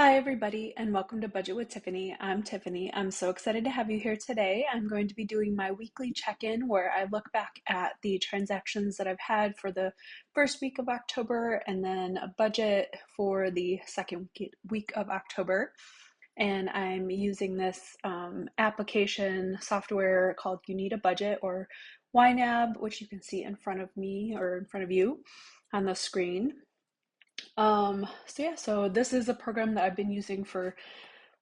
Hi, everybody, and welcome to Budget with Tiffany. I'm Tiffany. I'm so excited to have you here today. I'm going to be doing my weekly check-in where I look back at the transactions that I've had for the first week of October and then a budget for the second week of October. And I'm using this application software called You Need a Budget, or YNAB, which you can see in front of me or in front of you on the screen. So this is a program that I've been using for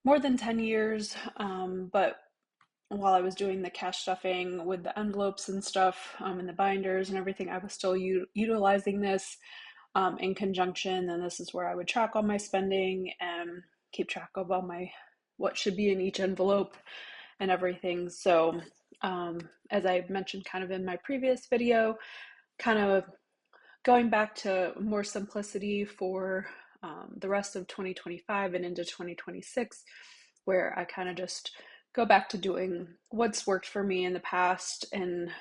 more than 10 years. But while I was doing the cash stuffing with the envelopes and stuff, and the binders and everything, I was still utilizing this in conjunction. And this is where I would track all my spending and keep track of what should be in each envelope and everything. So, as I mentioned kind of in my previous video, kind of going back to more simplicity for the rest of 2025 and into 2026, where I kind of just go back to doing what's worked for me in the past and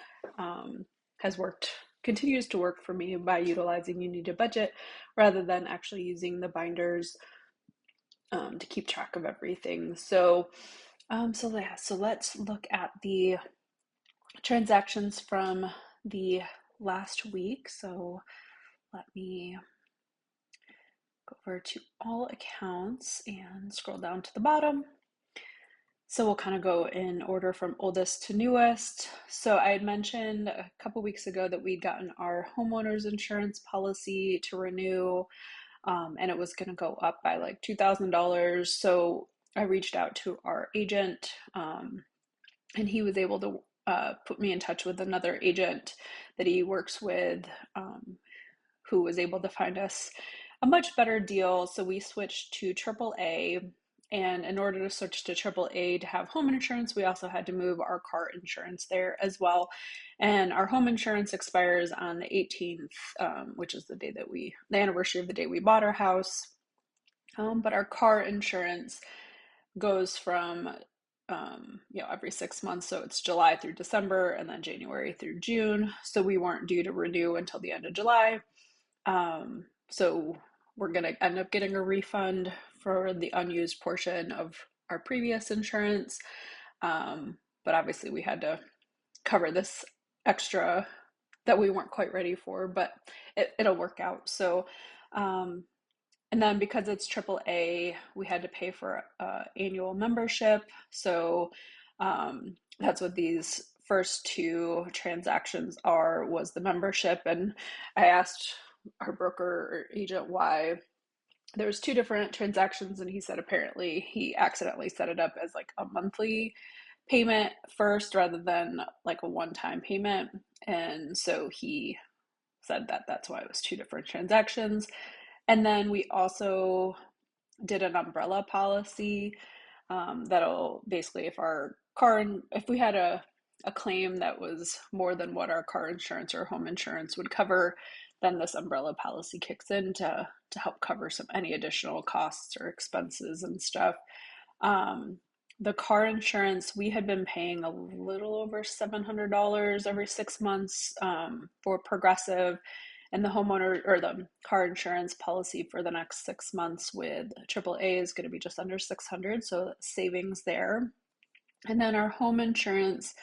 continues to work for me by utilizing You Need a Budget rather than actually using the binders to keep track of everything. So let's look at the transactions from the last week. So let me go over to all accounts and scroll down to the bottom. So we'll kind of go in order from oldest to newest. So I had mentioned a couple weeks ago that we'd gotten our homeowners insurance policy to renew, and it was going to go up by like $2,000. So I reached out to our agent, and he was able to put me in touch with another agent that he works with, who was able to find us a much better deal. So we switched to AAA. And in order to switch to AAA to have home insurance, we also had to move our car insurance there as well. And our home insurance expires on the 18th, which is the anniversary of the day we bought our house. But our car insurance goes from every 6 months. So it's July through December and then January through June. So we weren't due to renew until the end of July. So we're going to end up getting a refund for the unused portion of our previous insurance. But obviously we had to cover this extra that we weren't quite ready for, but it'll work out. So, and then because it's AAA, we had to pay for annual membership. So that's what these first two transactions was the membership. And I asked our broker or agent why there was two different transactions, and he said apparently he accidentally set it up as like a monthly payment first rather than like a one-time payment. And so he said that that's why it was two different transactions. And then we also did an umbrella policy, that'll basically, if we had a claim that was more than what our car insurance or home insurance would cover, then this umbrella policy kicks in to help cover any additional costs or expenses and stuff. The car insurance, we had been paying a little over $700 every 6 months for Progressive, and the homeowner or the car insurance policy for the next 6 months with AAA is going to be just under $600, so savings there. And then our home insurance,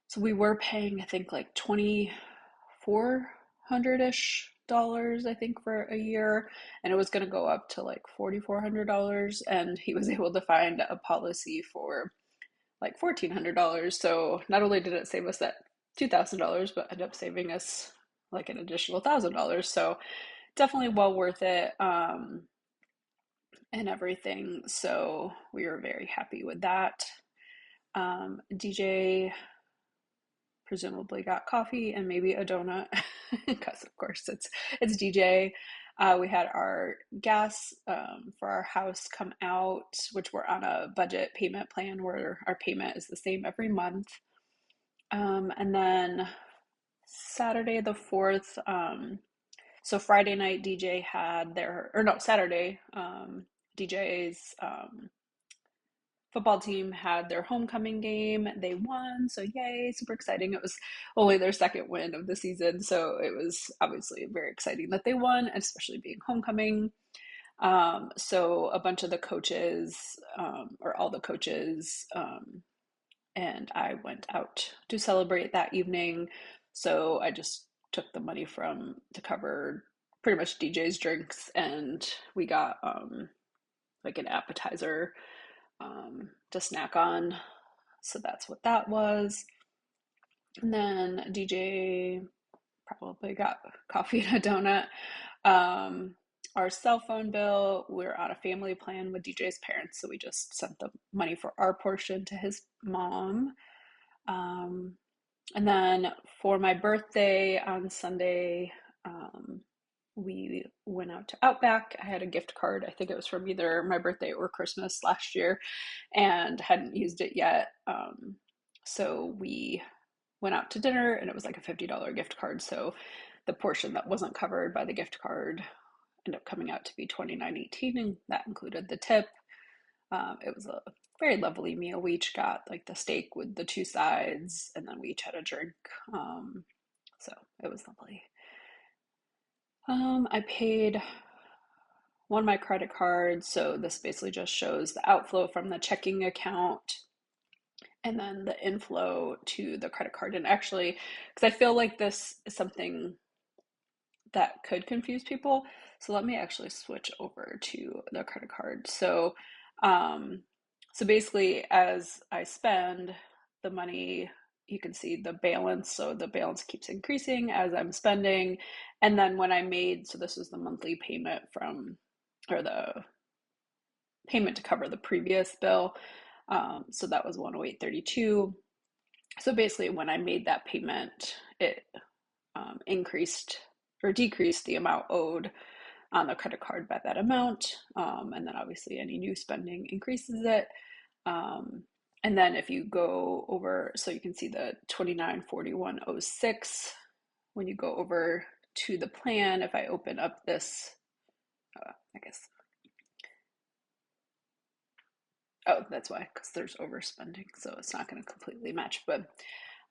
so we were paying, I think, like $2,400-ish, I think, for a year, and it was going to go up to like $4,400. And he was able to find a policy for like $1,400. So not only did it save us that $2,000, but ended up saving us like an additional $1,000. So definitely well worth it, and everything. So we were very happy with that. DJ presumably got coffee and maybe a donut because of course it's DJ. We had our gas for our house come out, which we're on a budget payment plan where our payment is the same every month. And then Saturday the 4th, so Friday night DJ Saturday, DJ's football team had their homecoming game. They won, so yay, super exciting. It was only their second win of the season, so it was obviously very exciting that they won, especially being homecoming. So a bunch of the coaches, or all the coaches, and I went out to celebrate that evening. So I just took the money from to cover pretty much DJ's drinks, and we got like an appetizer to snack on. So that's what that was. And then DJ probably got coffee and a donut. Um, our cell phone bill, we're on a family plan with DJ's parents, so we just sent the money for our portion to his mom. Um, and then for my birthday on Sunday, we went out to Outback. I had a gift card. I think it was from either my birthday or Christmas last year, and hadn't used it yet. So we went out to dinner, and it was like a $50 gift card. So the portion that wasn't covered by the gift card ended up coming out to be $29.18, and that included the tip. It was a very lovely meal. We each got like the steak with the two sides, and then we each had a drink. So it was lovely. I paid one of my credit cards, so this basically just shows the outflow from the checking account and then the inflow to the credit card. And actually, because I feel like this is something that could confuse people, so let me actually switch over to the credit card. So basically, as I spend the money, you can see the balance. So the balance keeps increasing as I'm spending. And then when I made, so this was the monthly payment from, or the payment to cover the previous bill. So that was 108.32. So basically, when I made that payment, it increased or decreased the amount owed on the credit card by that amount. And then obviously any new spending increases it. And then if you go over, so you can see the 2941.06, when you go over to the plan, if I open up this, I guess, oh, that's why, because there's overspending, so it's not going to completely match. But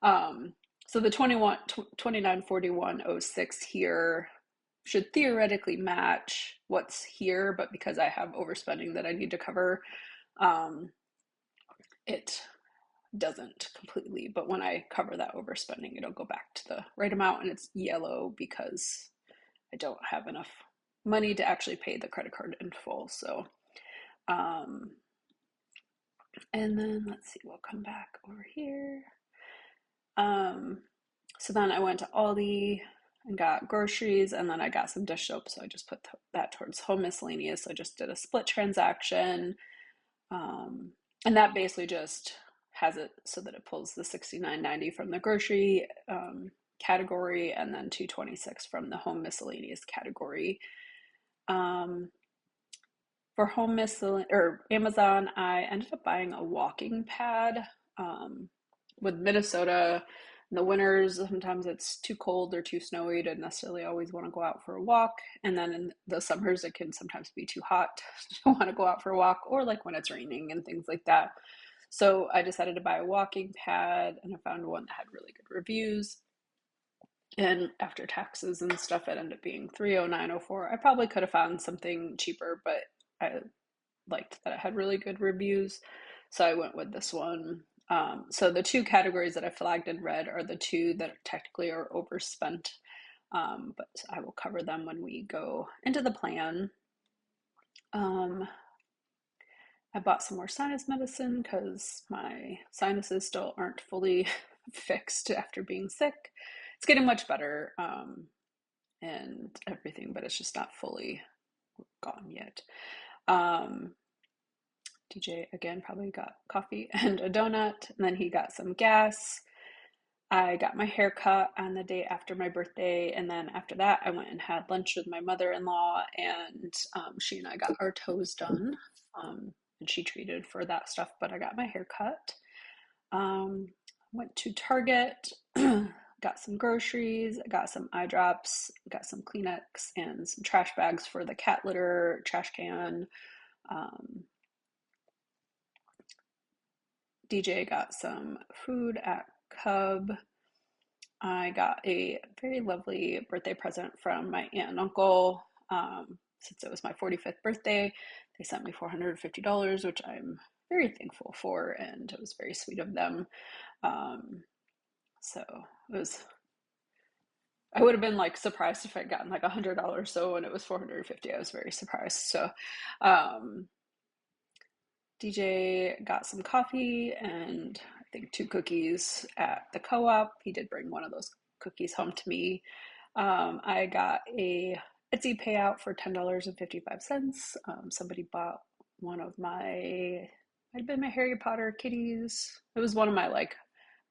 so the 2941.06 here should theoretically match what's here, but because I have overspending that I need to cover, it doesn't completely. But when I cover that overspending, it'll go back to the right amount, and it's yellow because I don't have enough money to actually pay the credit card in full. So, and then let's see, we'll come back over here. So then I went to Aldi and got groceries, and then I got some dish soap, so I just put that towards home miscellaneous. So I just did a split transaction, and that basically just has it so that it pulls the $69.90 from the grocery category, and then $226 from the home miscellaneous category. For home miscellaneous or Amazon, I ended up buying a walking pad. With Minnesota, in the winters, sometimes it's too cold or too snowy to necessarily always want to go out for a walk. And then in the summers, it can sometimes be too hot to want to go out for a walk, or like when it's raining and things like that. So I decided to buy a walking pad, and I found one that had really good reviews. And after taxes and stuff, it ended up being $309.04. I probably could have found something cheaper, but I liked that it had really good reviews, so I went with this one. So the two categories that I flagged in red are the two that technically are overspent, but I will cover them when we go into the plan. I bought some more sinus medicine because my sinuses still aren't fully fixed after being sick. It's getting much better, and everything, but it's just not fully gone yet. DJ again probably got coffee and a donut, and then he got some gas. I got my hair cut on the day after my birthday, and then after that I went and had lunch with my mother-in-law, and she and I got our toes done, and she treated for that stuff, but I got my hair cut. Went to Target, got some groceries, got some eye drops, got some Kleenex, and some trash bags for the cat litter, trash can. DJ got some food at Cub. I got a very lovely birthday present from my aunt and uncle. since it was my 45th birthday, they sent me $450, which I'm very thankful for, and it was very sweet of them. So it was, I would have been like surprised if I'd gotten like $100. So when it was 450, I was very surprised. So DJ got some coffee and I think 2 cookies at the co-op. He did bring one of those cookies home to me. I got a Etsy payout for $10.55. Somebody bought one of my, might have been my Harry Potter kitties. It was one of my like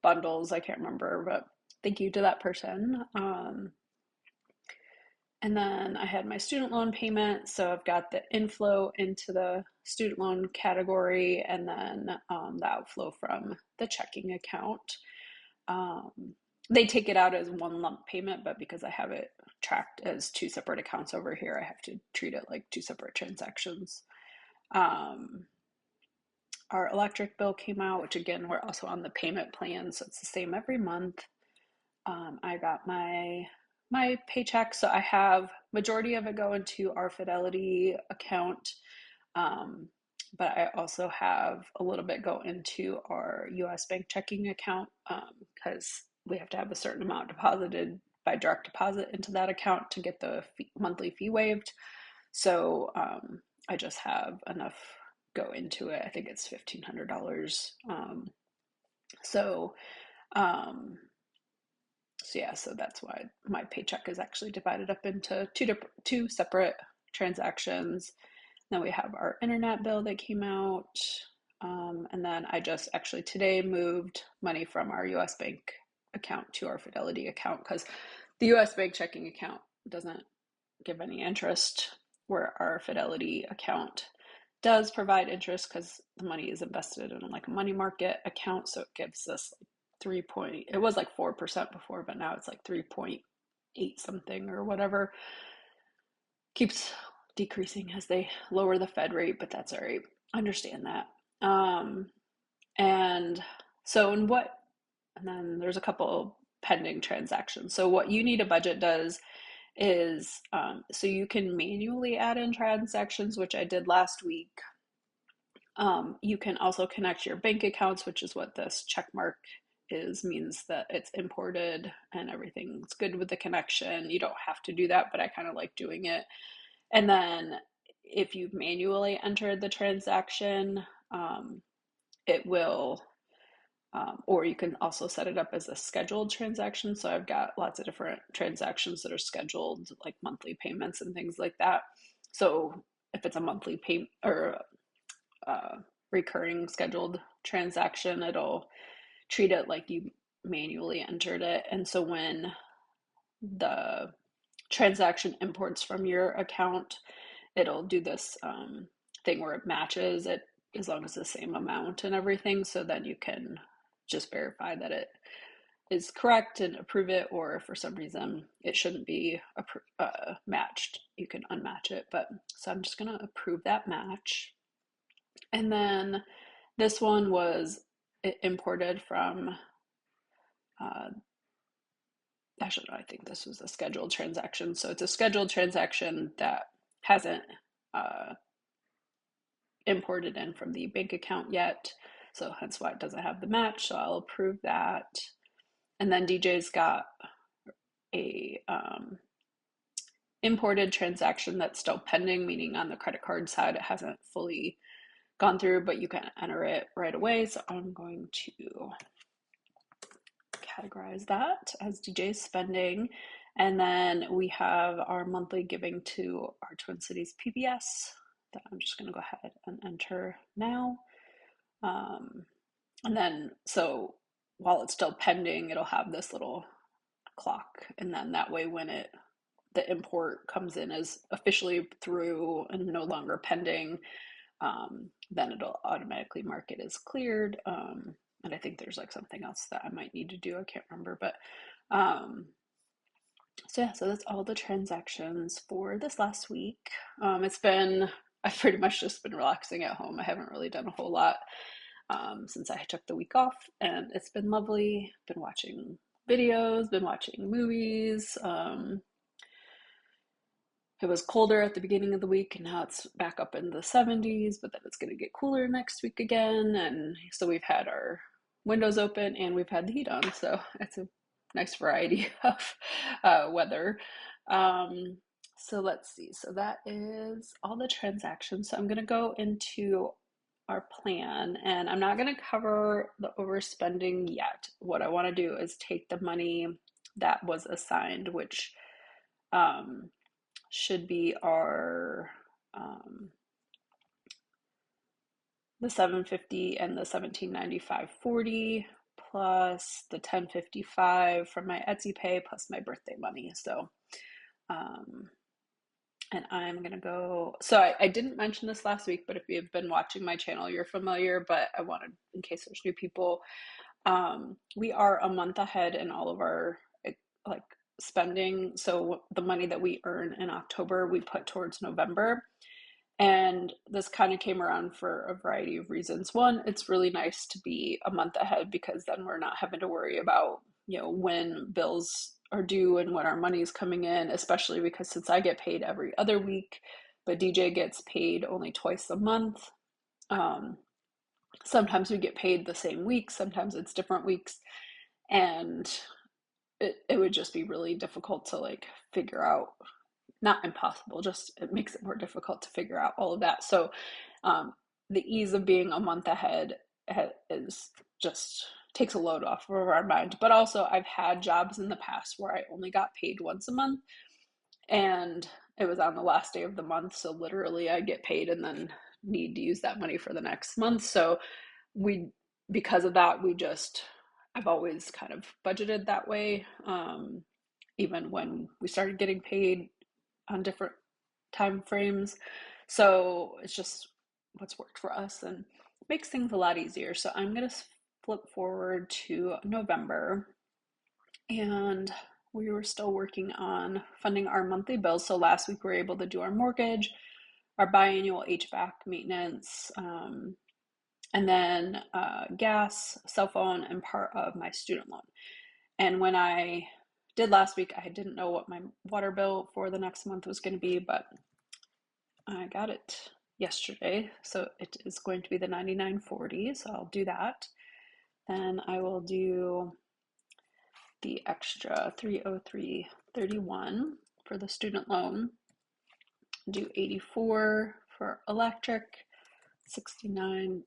bundles. I can't remember, but thank you to that person. And then I had my student loan payment. So I've got the inflow into the student loan category and then the outflow from the checking account. They take it out as one lump payment, but because I have it tracked as 2 separate accounts over here, I have to treat it like 2 separate transactions. Our electric bill came out, which again, we're also on the payment plan, so it's the same every month. I got my paycheck, so I have majority of it go into our Fidelity account, but I also have a little bit go into our US bank checking account because we have to have a certain amount deposited by direct deposit into that account to get the monthly fee waived. So I just have enough go into it. I think it's $1,500. So yeah, so that's why my paycheck is actually divided up into two separate transactions. Then we have our internet bill that came out. And then I just actually today moved money from our US bank account to our Fidelity account because the US bank checking account doesn't give any interest, where our Fidelity account does provide interest because the money is invested in like a money market account. So it gives us it was like 4% before, but now it's like 3.8 something or whatever. Keeps decreasing as they lower the Fed rate, but that's all right. Understand that. And so and then there's a couple pending transactions. So what You Need a Budget does is so you can manually add in transactions, which I did last week. You can also connect your bank accounts, which is what this check mark means that it's imported and everything's good with the connection. You don't have to do that, but I kind of like doing it. And then if you've manually entered the transaction, it will, or you can also set it up as a scheduled transaction. So I've got lots of different transactions that are scheduled, like monthly payments and things like that. So if it's a monthly payment or recurring scheduled transaction, it'll treat it like you manually entered it. And so when the transaction imports from your account, it'll do this thing where it matches it as long as the same amount and everything. So then you can just verify that it is correct and approve it, or if for some reason it shouldn't be matched, you can unmatch it. But so I'm just going to approve that match. And then this one was imported from, actually, no, I think this was a scheduled transaction. So it's a scheduled transaction that hasn't imported in from the bank account yet. So hence why it doesn't have the match. So I'll approve that. And then DJ's got a imported transaction that's still pending, meaning on the credit card side, it hasn't fully gone through, but you can enter it right away. So I'm going to categorize that as DJ's spending. And then we have our monthly giving to our Twin Cities PBS that I'm just going to go ahead and enter now. And then, so while it's still pending, it'll have this little clock. And then that way, when the import comes in as officially through and no longer pending, then it'll automatically mark it as cleared. And I think there's like something else that I might need to do. I can't remember, but so yeah, so that's all the transactions for this last week. I've pretty much just been relaxing at home. I haven't really done a whole lot since I took the week off, and it's been lovely. Been watching videos, been watching movies. it was colder at the beginning of the week, and now it's back up in the 70s, but then it's going to get cooler next week again. And so we've had our windows open and we've had the heat on. So it's a nice variety of weather. Um, so let's see. So that is all the transactions. So I'm going to go into our plan, and I'm not going to cover the overspending yet. What I want to do is take the money that was assigned, which um, should be our the 750 and the 1795.40 plus the 1055 from my Etsy pay plus my birthday money. So and I'm gonna go, so I didn't mention this last week, but if you've been watching my channel, you're familiar, but I wanted, in case there's new people, we are a month ahead in all of our like spending. So the money that we earn in October, we put towards November. And this kind of came around for a variety of reasons. One, it's really nice to be a month ahead because then we're not having to worry about, when bills are due and when our money is coming in, especially because since I get paid every other week, but DJ gets paid only twice a month. Sometimes we get paid the same week, sometimes it's different weeks. And it would just be really difficult to like figure out, not impossible, just it makes it more difficult to figure out all of that. So the ease of being a month ahead is just takes a load off of our mind. But also I've had jobs in the past where I only got paid once a month and it was on the last day of the month. So literally I get paid and then need to use that money for the next month. So because of that, I've always kind of budgeted that way. Even when we started getting paid on different time frames. So it's just what's worked for us and makes things a lot easier. So I'm going to flip forward to November, and we were still working on funding our monthly bills. So last week we were able to do our mortgage, our biannual HVAC maintenance, and then gas, cell phone, and part of my student loan. And when I did last week, I didn't know what my water bill for the next month was going to be, but I got it yesterday. So it is going to be the 99.40. So I'll do that. Then I will do the extra 303.31 for the student loan. Do 84 for electric, 69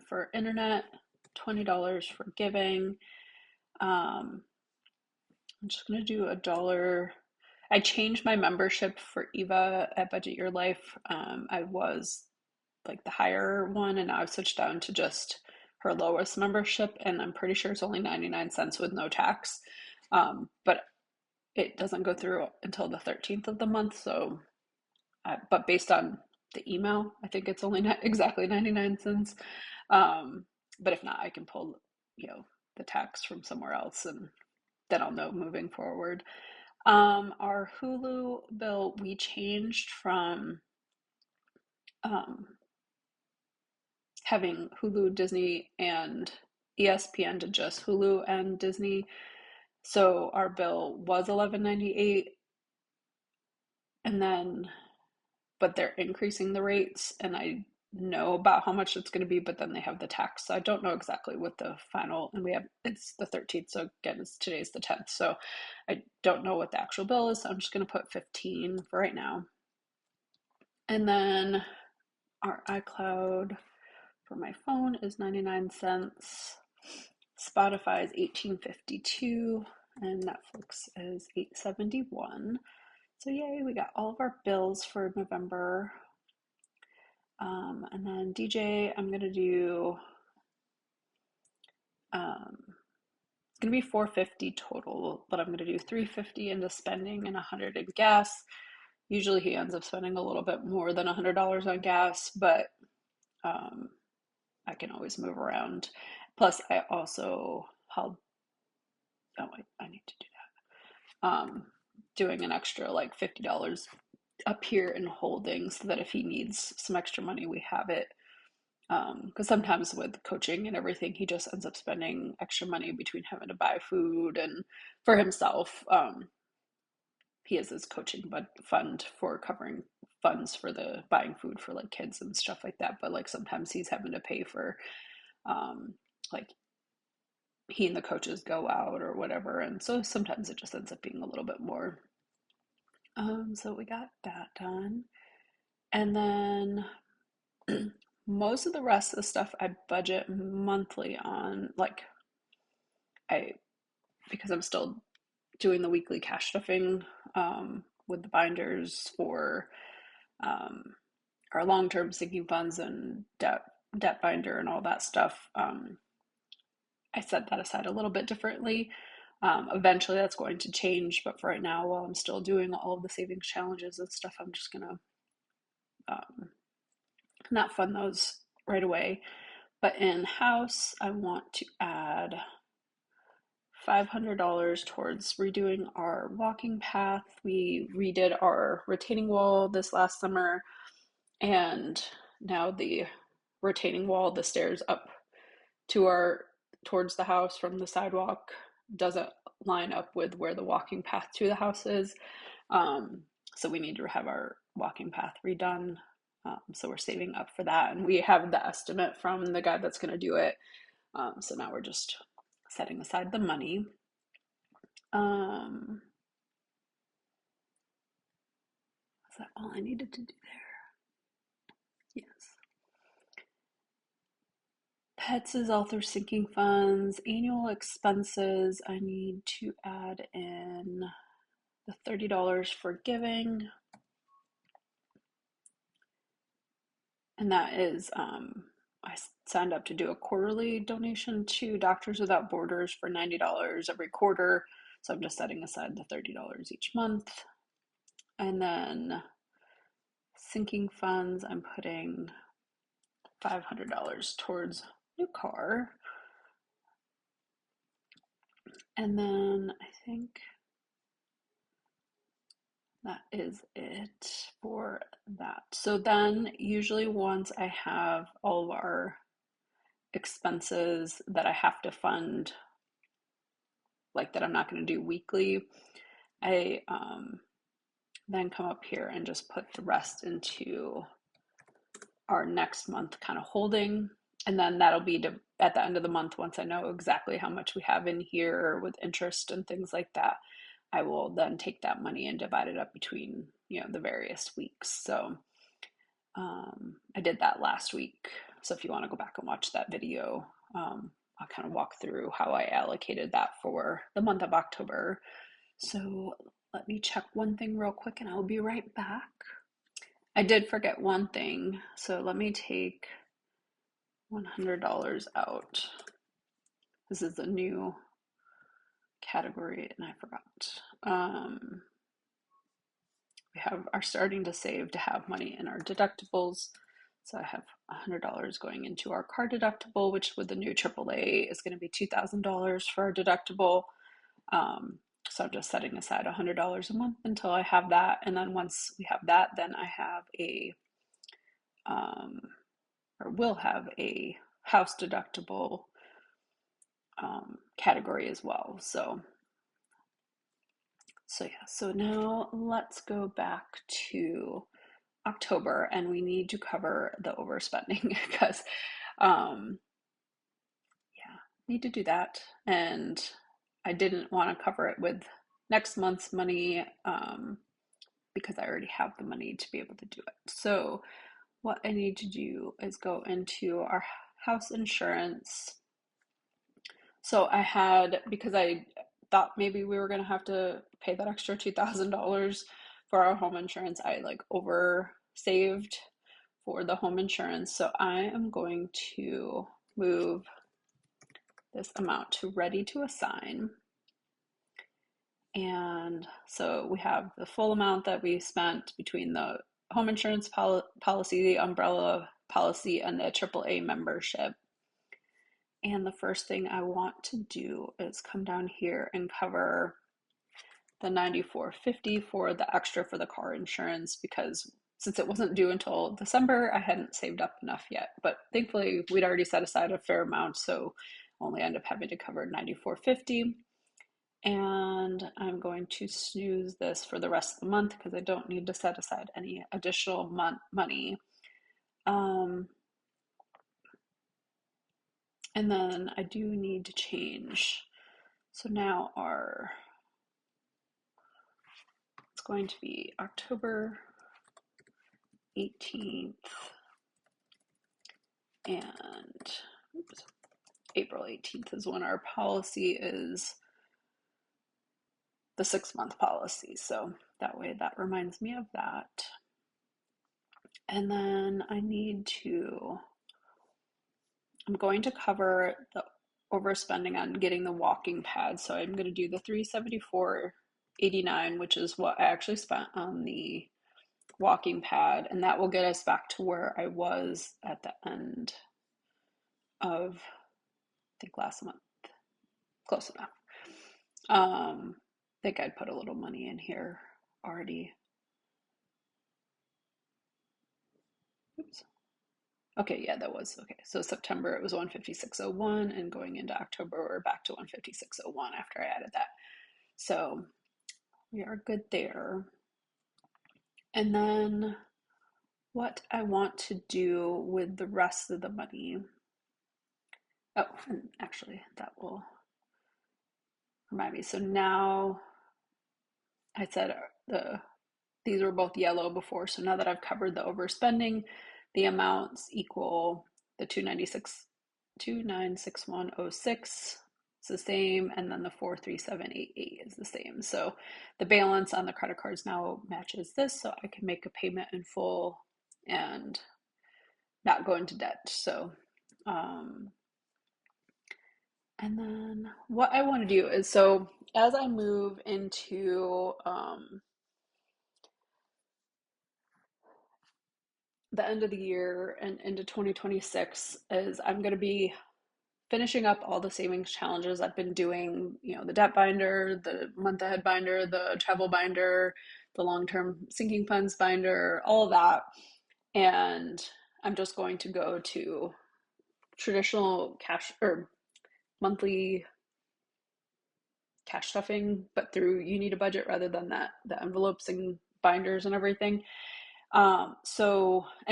for internet, $20 for giving. I'm just going to do $1. I changed my membership for Eva at Budget Your Life. I was like the higher one, and now I've switched down to just her lowest membership, and I'm pretty sure it's only 99 cents with no tax. But it doesn't go through until the 13th of the month. So, but based on the email, I think it's only not exactly 99 cents. But if not, I can pull, the tax from somewhere else, and then I'll know moving forward. Our Hulu bill, we changed from having Hulu, Disney, and ESPN to just Hulu and Disney. So our bill was $11.98, and then, but they're increasing the rates, and I know about how much it's going to be, but then they have the tax. So I don't know exactly what the final, and it's the 13th. So again, today's the 10th. So I don't know what the actual bill is. So I'm just going to put 15 for right now. And then our iCloud for my phone is 99 cents. Spotify is 18.52 and Netflix is 8.71. So yay, we got all of our bills for November. And then DJ, I'm gonna do it's gonna be 450 total, but I'm gonna do 350 into spending and 100 in gas. Usually he ends up spending a little bit more than $100 on gas, but I can always move around. Plus, I also held, I need to do that. Doing an extra like $50 up here in holding so that if he needs some extra money, we have it. Because sometimes with coaching and everything, he just ends up spending extra money between having to buy food and for himself. he has his coaching fund for covering funds for the buying food for like kids and stuff like that. But like sometimes he's having to pay for like he and the coaches go out or whatever. And so sometimes it just ends up being a little bit more. So we got that done. And then most of the rest of the stuff I budget monthly on, like because I'm still doing the weekly cash stuffing with the binders for our long-term sinking funds and debt binder and all that stuff. I set that aside a little bit differently. Eventually that's going to change, but for right now, while I'm still doing all of the savings challenges and stuff, I'm just gonna not fund those right away. But in house, I want to add $500 towards redoing our walking path. We redid our retaining wall this last summer, and now the retaining wall, the stairs up to towards the house from the sidewalk doesn't line up with where the walking path to the house is. So we need to have our walking path redone. So we're saving up for that, and we have the estimate from the guy that's going to do it. So now we're just setting aside the money. Is that all I needed to do there? Yes. Pets is all through sinking funds. Annual expenses, I need to add in the $30 for giving. And that is, I signed up to do a quarterly donation to Doctors Without Borders for $90 every quarter. So I'm just setting aside the $30 each month. And then sinking funds, I'm putting $500 towards new car. And then I think that is it for that. So then usually once I have all of our expenses that I have to fund, like that I'm not going to do weekly, I then come up here and just put the rest into our next month kind of holding. And then that'll be at the end of the month, once I know exactly how much we have in here with interest and things like that, I will then take that money and divide it up between, the various weeks. So I did that last week. So if you want to go back and watch that video, I'll kind of walk through how I allocated that for the month of October. So let me check one thing real quick and I'll be right back. I did forget one thing. So let me take $100 out. This is a new category and I forgot. We are starting to save to have money in our deductibles. So I have $100 going into our car deductible, which with the new AAA is going to be $2,000 for our deductible. So I'm just setting aside $100 a month until I have that. And then once we have that, then I have will have a house deductible category as well. So yeah, so now let's go back to October and we need to cover the overspending because need to do that. And I didn't want to cover it with next month's money because I already have the money to be able to do it. So what I need to do is go into our house insurance. So I had, because I thought maybe we were going to have to pay that extra $2,000 for our home insurance, I like over saved for the home insurance. So I am going to move this amount to ready to assign. And so we have the full amount that we spent between the home insurance policy, the umbrella policy, and the AAA membership. And the first thing I want to do is come down here and cover the $94.50 for the extra for the car insurance, because since it wasn't due until December, I hadn't saved up enough yet. But thankfully, we'd already set aside a fair amount, so only end up having to cover $94.50. And I'm going to snooze this for the rest of the month because I don't need to set aside any additional money. And then I do need to change. So now it's going to be October 18th and April 18th is when our policy is the 6-month policy. So that way that reminds me of that. And then I'm going to cover the overspending on getting the walking pad. So I'm going to do the $374.89, which is what I actually spent on the walking pad. And that will get us back to where I was at the end of, I think, last month. Close enough. I think I'd put a little money in here already. Oops. Okay, yeah, that was okay. So September it was 156.01, and going into October we're back to 156.01 after I added that. So we are good there. And then what I want to do with the rest of the money. Oh, and actually that will remind me. So now I said these were both yellow before. So now that I've covered the overspending, the amounts equal the 296106 is the same, and then the 43788 is the same. So the balance on the credit cards now matches this, so I can make a payment in full and not go into debt. So and then what I want to do is, so as I move into the end of the year and into 2026, is I'm going to be finishing up all the savings challenges I've been doing, the debt binder, the month ahead binder, the travel binder, the long-term sinking funds binder, all of that. And I'm just going to go to traditional cash or monthly cash stuffing, but through You Need a Budget rather than the envelopes and binders and everything. And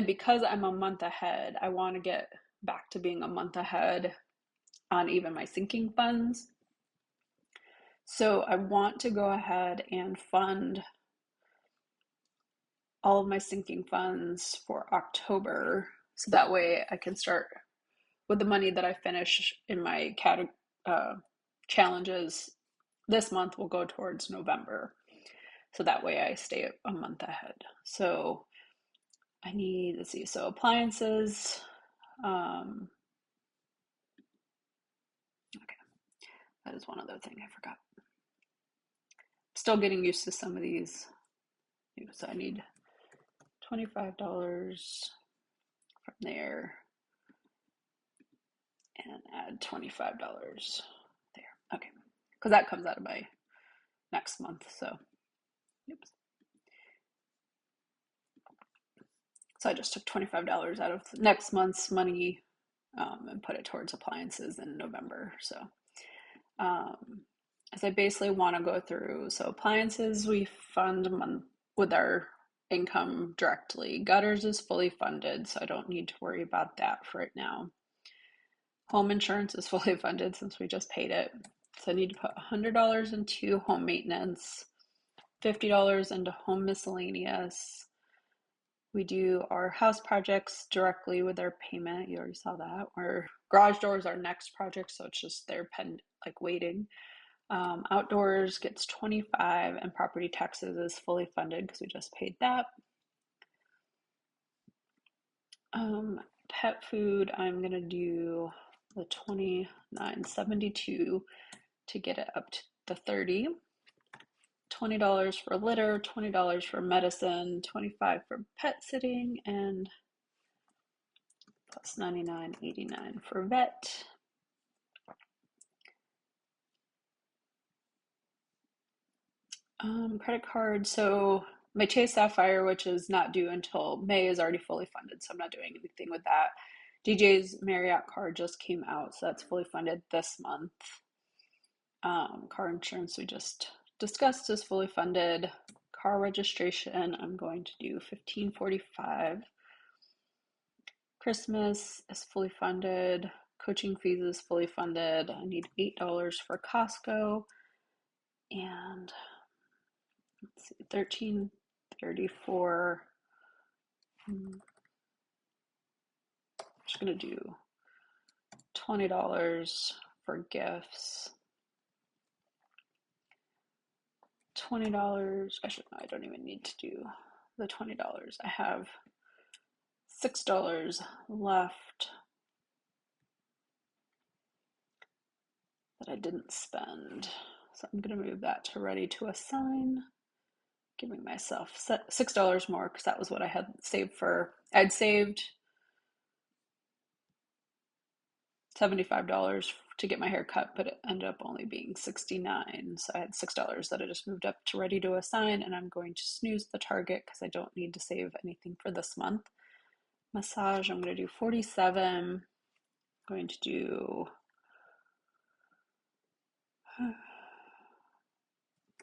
because I'm a month ahead, I want to get back to being a month ahead on even my sinking funds. So I want to go ahead and fund all of my sinking funds for October. So that way I can start with the money that I finish in my challenges this month will go towards November. So that way I stay a month ahead. So I need, let's see, so appliances. Okay, that is one other thing I forgot. Still getting used to some of these. So I need $25 from there and add $25 there. Okay, because that comes out of my next month. So, oops. So I just took $25 out of next month's money and put it towards appliances in November. So, as I basically want to go through, so appliances we fund with our income directly. Gutters is fully funded, so I don't need to worry about that for right now. Home insurance is fully funded since we just paid it. So I need to put $100 into home maintenance, $50 into home miscellaneous. We do our house projects directly with our payment. You already saw that. Our garage doors are next project, so it's just their waiting. Outdoors gets 25, and property taxes is fully funded because we just paid that. Pet food, I'm gonna do the 29.72 to get it up to the 30. $20 for litter, $20 for medicine, 25 for pet sitting, and plus 99.89 for vet. Credit card, so my Chase Sapphire, which is not due until May, is already fully funded, so I'm not doing anything with that. DJ's Marriott card just came out, so that's fully funded this month. Car insurance we just discussed is fully funded. Car registration, I'm going to do $15.45. Christmas is fully funded. Coaching fees is fully funded. I need $8 for Costco. And let's see, $13.34. I'm just gonna do $20 for gifts. $20. Actually, no, I don't even need to do the $20. I have $6 left that I didn't spend. So I'm going to move that to ready to assign, giving myself $6 more because that was what I had saved for. I'd saved $75 to get my hair cut, but it ended up only being $69. So I had $6 that I just moved up to ready to assign, and I'm going to snooze the target because I don't need to save anything for this month. Massage, I'm going to do $47. I'm going to do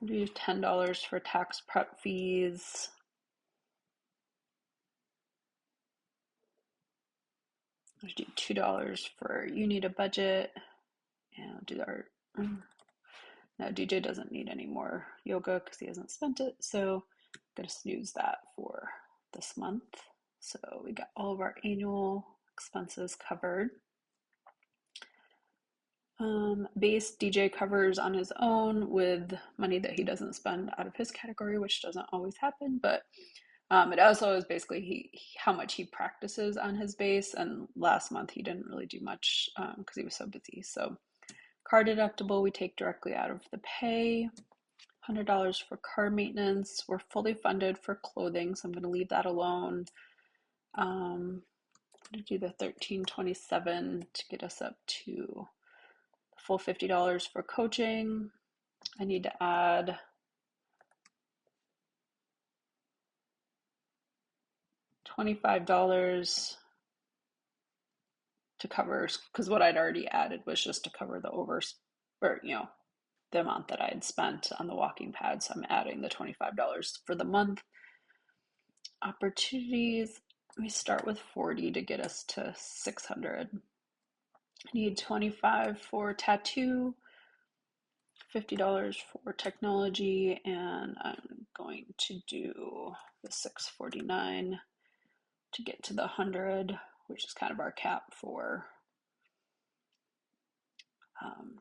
$10 for tax prep fees. I'll do $2 for you need a budget, and I'll do our. No, DJ doesn't need any more yoga because he hasn't spent it, so I'm gonna snooze that for this month. So we got all of our annual expenses covered. Base DJ covers on his own with money that he doesn't spend out of his category, which doesn't always happen, but it also is basically how much he practices on his base, and last month he didn't really do much because he was so busy. So car deductible we take directly out of the pay. $100 for car maintenance. We're fully funded for clothing, so I'm going to leave that alone. I'm going to do the $13.27 to get us up to the full $50 for coaching. I need to add $25 to cover, because what I'd already added was just to cover the the amount that I had spent on the walking pad. So I'm adding the $25 for the month. Opportunities, we start with 40 to get us to 600. I need 25 for tattoo, $50 for technology, and I'm going to do the 649 to get to the 100, which is kind of our cap for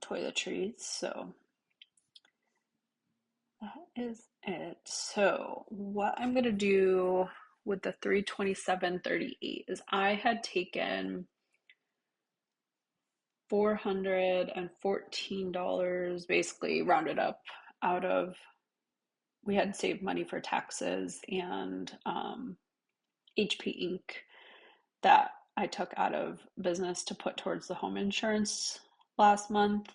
toiletries. So that is it. So what I'm going to do with the 327.38 is I had taken $414 basically rounded up out of, we had saved money for taxes and HP Inc. that I took out of business to put towards the home insurance last month.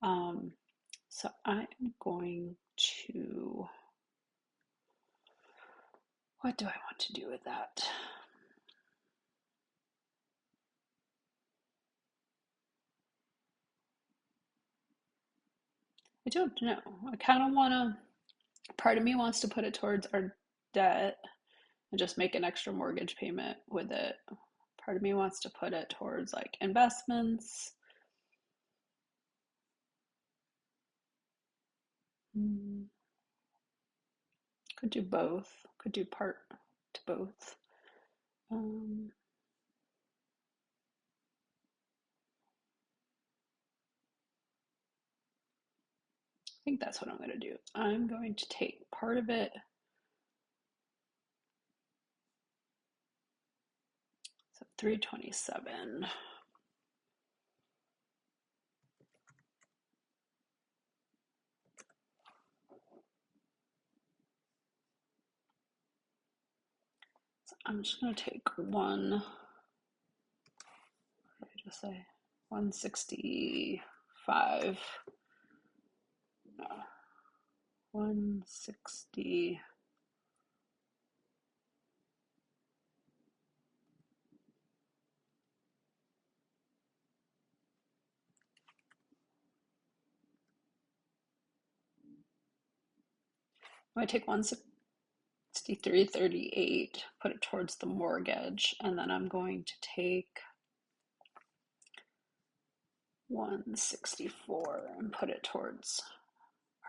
So I'm going to, what do I want to do with that? I don't know. I kind of want to, part of me wants to put it towards our debt and just make an extra mortgage payment with it. Part of me wants to put it towards like investments. Could do both. Could do part to both. I think that's what I'm going to do. I'm going to take part of it. So 327. So I'm just going to take one. What did I just say? 165. No. 160. I take 163.38, put it towards the mortgage, and then I'm going to take 164 and put it towards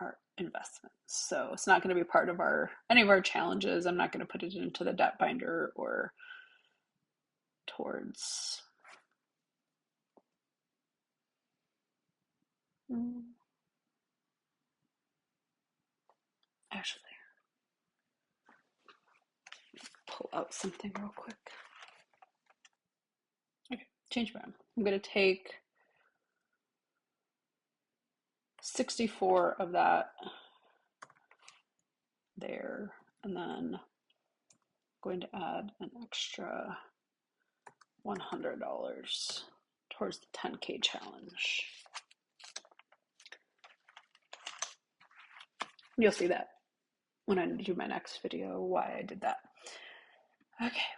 our investments. So it's not going to be part of any of our challenges. I'm not going to put it into the debt binder or towards actually pull out something real quick. Okay, change my mind. I'm going to take 64 of that there, and then going to add an extra $100 towards the 10K challenge. You'll see that when I do my next video why I did that. Okay,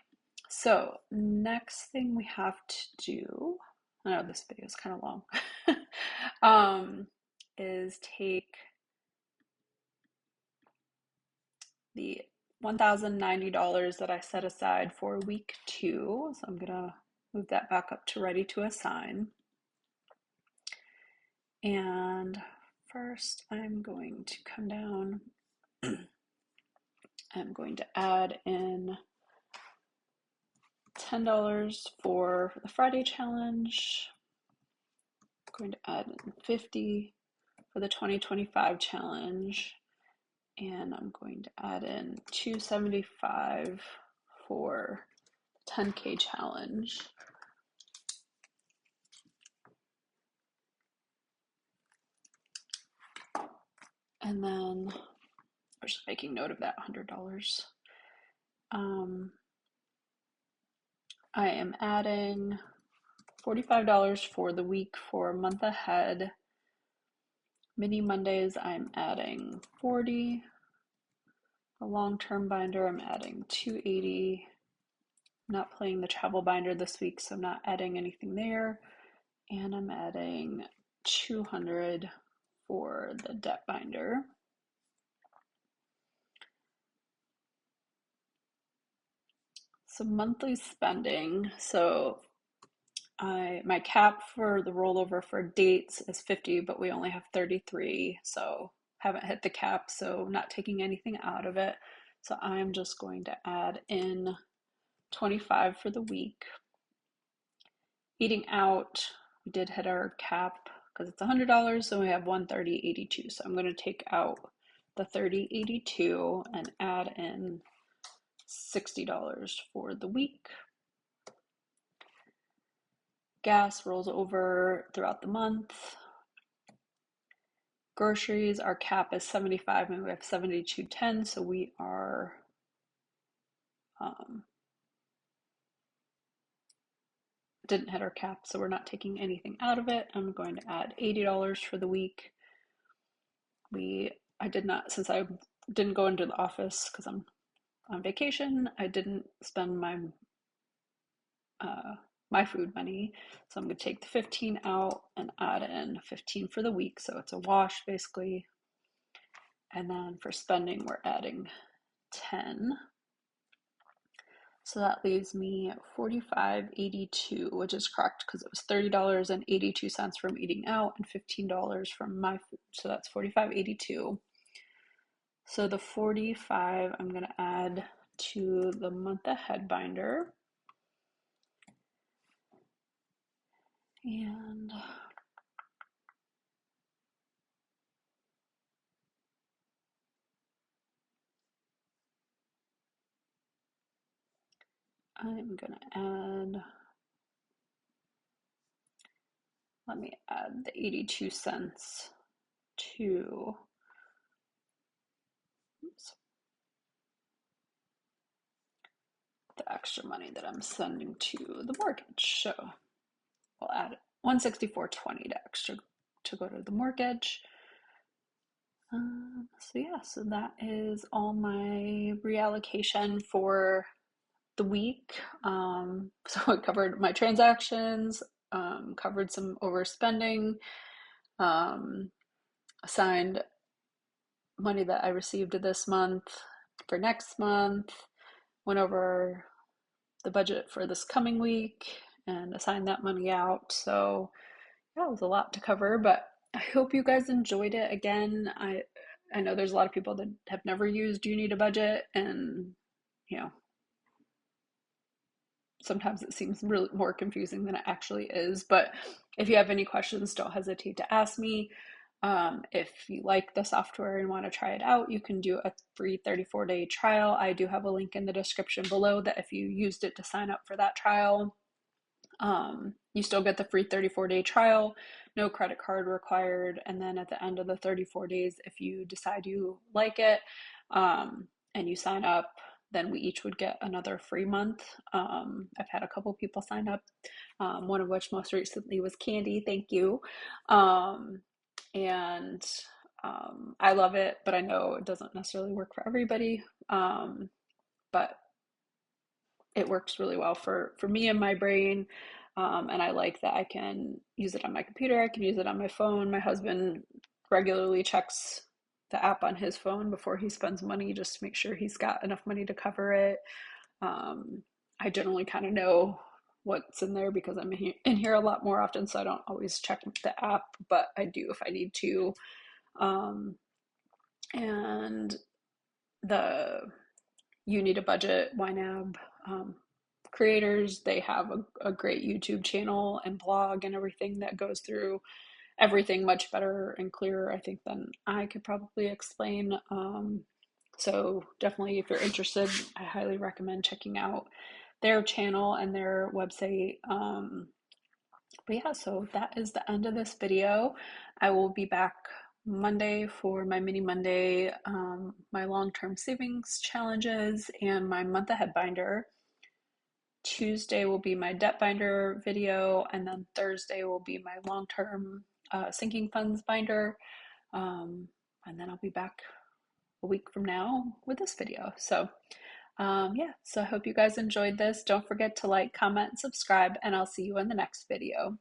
so next thing we have to do, I know this video is kind of long, is take the $1,090 that I set aside for week 2. So I'm gonna move that back up to ready to assign. And first I'm going to come down. I'm going to add in $10 for the Friday challenge. I'm going to add in $50 for the 2025 challenge. And I'm going to add in $275 for the 10K challenge. And then we're just making note of that $100. I am adding $45 for the week for a month ahead. Mini Mondays, I'm adding $40. The long-term binder, I'm adding $280. I'm not playing the travel binder this week, so I'm not adding anything there. And I'm adding $200 for the debt binder. So monthly spending. So my cap for the rollover for dates is 50, but we only have 33, so haven't hit the cap, so not taking anything out of it. So I'm just going to add in 25 for the week. Eating out, we did hit our cap because it's $100, so we have $130.82. So I'm going to take out the $30.82 and add in $60 for the week. Gas rolls over throughout the month. Groceries, our cap is 75 and we have 72.10, so we are didn't hit our cap, so we're not taking anything out of it. I'm going to add $80 for the week. I did not, since I didn't go into the office because I'm on vacation, I didn't spend my my food money, so I'm going to take the 15 out and add in 15 for the week, so it's a wash basically. And then for spending, we're adding 10. So that leaves me $45.82, which is correct because it was $30.82 from eating out and $15 from my food. So that's $45.82. So the 45 I'm going to add to the month ahead binder. And I'm going to add, let me add the 82 cents to, the extra money that I'm sending to the mortgage. So we'll add 164.20 to extra to go to the mortgage. So yeah, so that is all my reallocation for the week. So I covered my transactions, covered some overspending, assigned money that I received this month for next month, went over the budget for this coming week, and assigned that money out. So yeah, it was a lot to cover, but I hope you guys enjoyed it. Again, I know there's a lot of people that have never used You Need a Budget, and you know, sometimes it seems really more confusing than it actually is. But if you have any questions, don't hesitate to ask me. If you like the software and want to try it out, you can do a free 34-day trial. I do have a link in the description below that if you used it to sign up for that trial, you still get the free 34-day trial, no credit card required. And then at the end of the 34 days, if you decide you like it and you sign up, then we each would get another free month. I've had a couple people sign up, one of which most recently was Candy. Thank you. Um, and I love it, but I know it doesn't necessarily work for everybody. But it works really well for me and my brain. And I like that I can use it on my computer. I can use it on my phone. My husband regularly checks the app on his phone before he spends money just to make sure he's got enough money to cover it. I generally kind of know what's in there because I'm in here a lot more often, so I don't always check the app, but I do if I need to. And the You Need a Budget YNAB creators, they have a great YouTube channel and blog and everything that goes through everything much better and clearer, I think, than I could probably explain. So definitely, if you're interested, I highly recommend checking out their channel and their website. But yeah, so that is the end of this video. I will be back Monday for my mini Monday, my long-term savings challenges, and my month ahead binder. Tuesday will be my debt binder video, and then Thursday will be my long-term sinking funds binder. And then I'll be back a week from now with this video. So yeah, so I hope you guys enjoyed this. Don't forget to like, comment, subscribe, and I'll see you in the next video.